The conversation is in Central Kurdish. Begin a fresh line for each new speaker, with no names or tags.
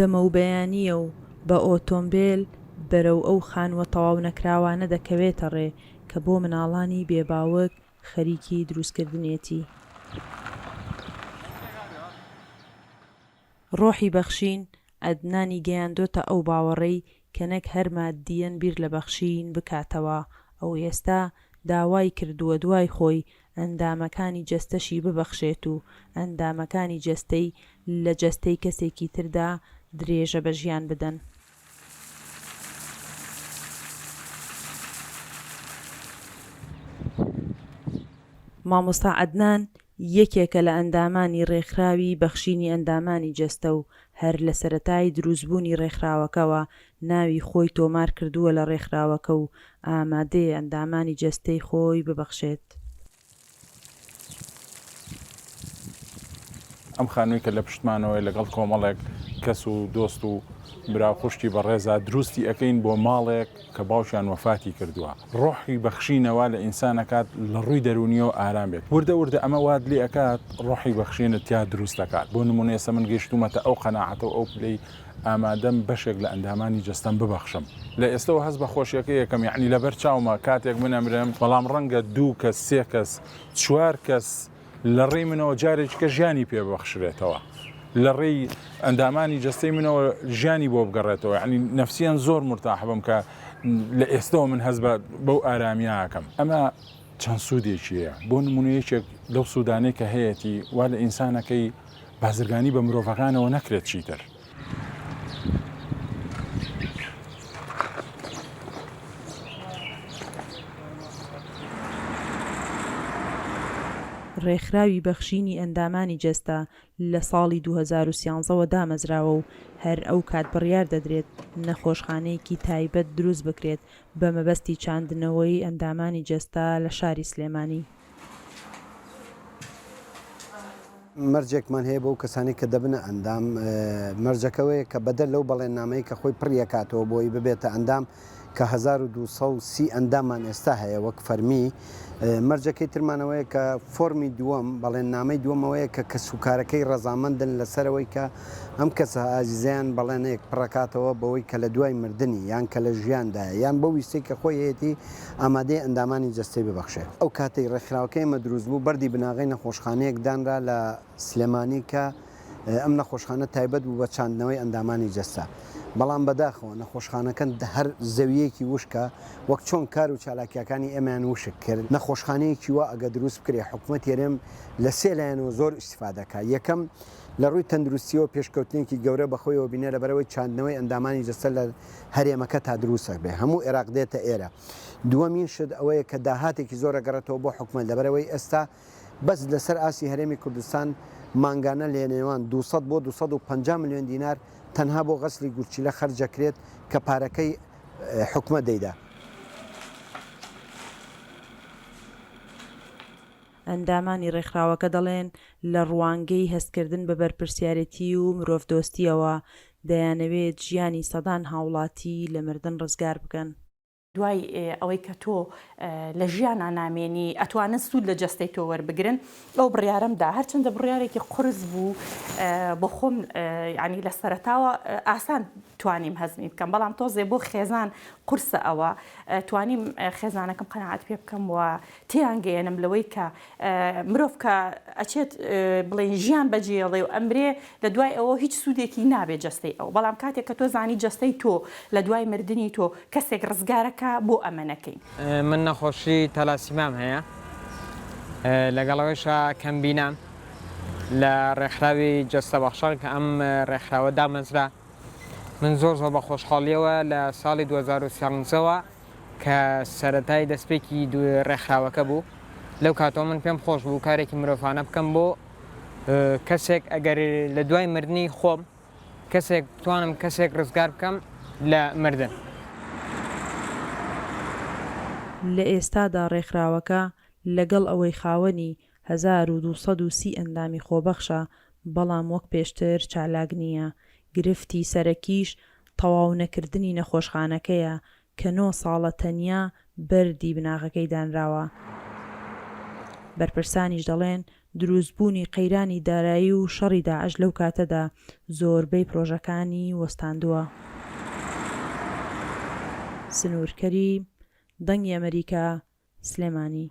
دەمە و بەیانیە و بە ئۆتۆمبیل بەرەو ئەو خانووە تەواو نەکراوانە دەکەوێتە ڕێ کە بۆ مناڵانی بێباوک خەریکی دروستکردنێتی. ڕۆحی بەخشین ئەدنانی گەیاندۆتە ئەو باوەڕەی کە نەک هەر مادیەن بیر لە بەخشین بکاتەوە. ئەو ئێستا داوای کردووە دوای خۆی ئەندامەکانی جەستەشی ببەخشێت و ئەندامەکانی جەستەی لە جەستەی کەسێکی تردا درێژە بە ژیان بدەن. مامۆستا عەدنان یەکێکە لە ئەندامانی ڕێکخراوی بەخشینی ئەندامانی جەستە و هەر لە سەرەتای دروستبوونی ڕێکخراوەکەوە ناوی خۆی تۆمار کردووە لە ڕێکخراوەکە و ئامادەیە ئەندامانی جەستەی خۆی ببەخشێت.
ئەم خانووی کە لە پشتمانەوەی لەگەڵ کۆمەڵێک کەس و دۆست و برا خوشتی بەڕێزا دروستی ئەەکەین بۆ ماڵێک کە باوشیان وەفاتی کردووە. ڕۆحی بەخشینەوە لە ئینسانەکات لە ڕووی دەرونیەوە ئارام بێت. وردە وردە ئەمە واد لێ ئەکات ڕۆحی بەخشینت تیا دروست دەکات. بۆ نمونە ئێستا من گەیشتومەتە ئەو قەناعەتەوە ئەو پلەی ئامادەم بەشێک لە ئەندامانی جەستەم ببەخشم. لە ئێستەوە هەست بە خۆشیەکە یەکەم یعنی لەبەر چاومە کاتێک منەمرم بەڵام ڕەنگە 2 کەس 3 کەس 4 کەس لە ڕێی منەوە جارێککە ژیانی پێ بەخشرێتەوە. لە ڕێی ئەندامانی جەستەی منەوە ژیانی بۆ بگەڕێتەوە. ینی نەفسیان زۆر مرتاح بم کە لە ئێستەوە من هەست بە بەو ئارامیاکەم. ئەمە چەند سوودێکیە بۆ نمونەیەکێک لەو سوودانەی کە هەیەی وا لە ئینسانەکەی بازرگانی بە مرۆڤەکانەوە نەکرێت چیتر.
ڕێکخراوی بەخشینی ئەندامانی جەستە لە ساڵی 2013ەوە دامەزراوە و هەر ئەو کات بڕیار دەدرێت نەخۆشخانەیەکی تایبەت دروست بکرێت بە مەبەستی چاندنەوەی ئەندامانی جەستە لە شاری سلێمانی.
مەرجێکمان هەیە بۆ کەسانی کە دەبنە ئەندام مەرجەکەوەیە کە بەدەل لەو بەڵێننامەی کە خۆی پڕیەکاتەوە بۆی ببێتە ئەندام کە 1230 ئەندامان ئێستا هەیە وەک فەرمی. مەرجەکەی ترمانەوەیە کە فۆرمی دووەم بەڵێننامەی دووەمەوەیە کە کەسوکارەکەی ڕەزامەندن لەسەرەوەی کە ئەم کەسە ئازیزیان بەڵێنەیەک پڕکاتەوە بەوەی کە لە دوای مردنی یان کە لە ژیاندایە یان بە ویستەی کە خۆی هەیەی ئامادەی ئەندامانی جەستەی ببەخشێت. ئەو کاتەی ڕێکخراوەکەی مە دروست بوو بەردی بناغی نەخۆشخانەیەک دانرا لە سلێمانی کە ئەم نەخۆشخانە تایبەت بوو بە چاندنەوەی ئەندامانی جەستە. بەڵام بەداخەوە نەخۆشخانەکەن هەر زەویەکی وشکە وەک چۆن کار و چالاکیەکانی ئەمیان وشک کرد. نەخۆشخانەیەکی وە ئەگە دروست بکرێ حکوومەت هێرێم لە سێ لایەنەوە زۆر ئیستیفادەکە. یەکەم لە ڕووی تەندروستیەوە پێشکەوتنێکی گەورە بەخۆیەوە بینێ لەبەرەوەی چاندنەوەی ئەندامانی جەستە لە هەرێمەکە تا دروستە بێ هەموو عێراق دێتە ئێرە. دووەمین شت ئەوەیە کە داهاتێکی زۆرە گەڕێتەوە بۆ حکوومەت لەبەرەوەی ئێستا بەس لەسەر ئاسی هەرێمی کوردستان مانگانە لە نێوان 200 بۆ 250 میلیۆن دینار تەنها بۆ غەسلی گورچیلە خەرجەکرێت کە پارەکەی حکومەت دەیدا.
ئەندامانی ڕێکخراوەکە دەڵێن لە ڕوانگەی هەستکردن بە بەرپرسیارەتی و مرۆڤدۆستیەوە دەیانەوێت ژیانی سەدان هاوڵاتی لە مردن ڕزگار بکەن.
دوای ئەوەی کە تۆ لە ژیانە نامێنی ئەتوانن سوود لە جەستەی تۆ وەربگرن ئەو بڕیارەمدا هەرچەندە بڕیارێکی قرس بوو بۆ خۆم ینی لە سەرەتاوە ئاسان توانیم هەزمی بکەم بەڵام تۆزێ بۆ خێزان قورسە ئەوە توانیم خێزانەکەم قەناعەت پێ بکەم و تێیانگەێنم لەوەی کە مرۆڤ کە ئەچێت بڵێن ژیان بەجێڵێ و ئەمرێ لە دوای ئەوە هیچ سوودێکی نابێت جەستەی ئەو بەڵام کاتێک کە تۆ زانی جەستەی تۆ لە دوای مردنی تۆ کەسێک ڕزگارەکە بۆ ئەمەنەکەی.
من نەخۆشی تەلاسیمام هەیە لەگەڵەوەیشە کەمبینام لە ڕێکخراوی جەستە بەخشان کە ئەم ڕێکخراوە دامەزرا من زۆر بە خۆشحاڵیەوە لە ساڵی 2013ەوە کە سەرەتای دەستپێکی ڕێکخراوەکە بوو لەو کاتەوە من پێم خۆش بوو کارێکی مرۆڤانە بکەم بۆ کەسێک ئەگەر لە دوای مردنی خۆم کەسێک بتوانم کەسێک ڕزگار بکەم لە مردن.
لە ئێستادا ڕێکخراوەکە لەگەڵ ئەوەی خاوەنی 1230 ئەندامی خۆبەخشە بەڵام وەک پێشتر چالاک نییە. گرفتی سەرەکیش تەواو نەکردنی نەخۆشخانەکەیە کە 9 ساڵە تەنیا بەردی بناغەکەی دانراوە. بەرپرسانیش دەڵێن دروستبوونی قەیرانی دارایی و شەڕی داعش لەو کاتەدا زۆربەی پرۆژەکانی وەستاندووە. سنوورکەری دەنگی ئەمریکا سلێمانی.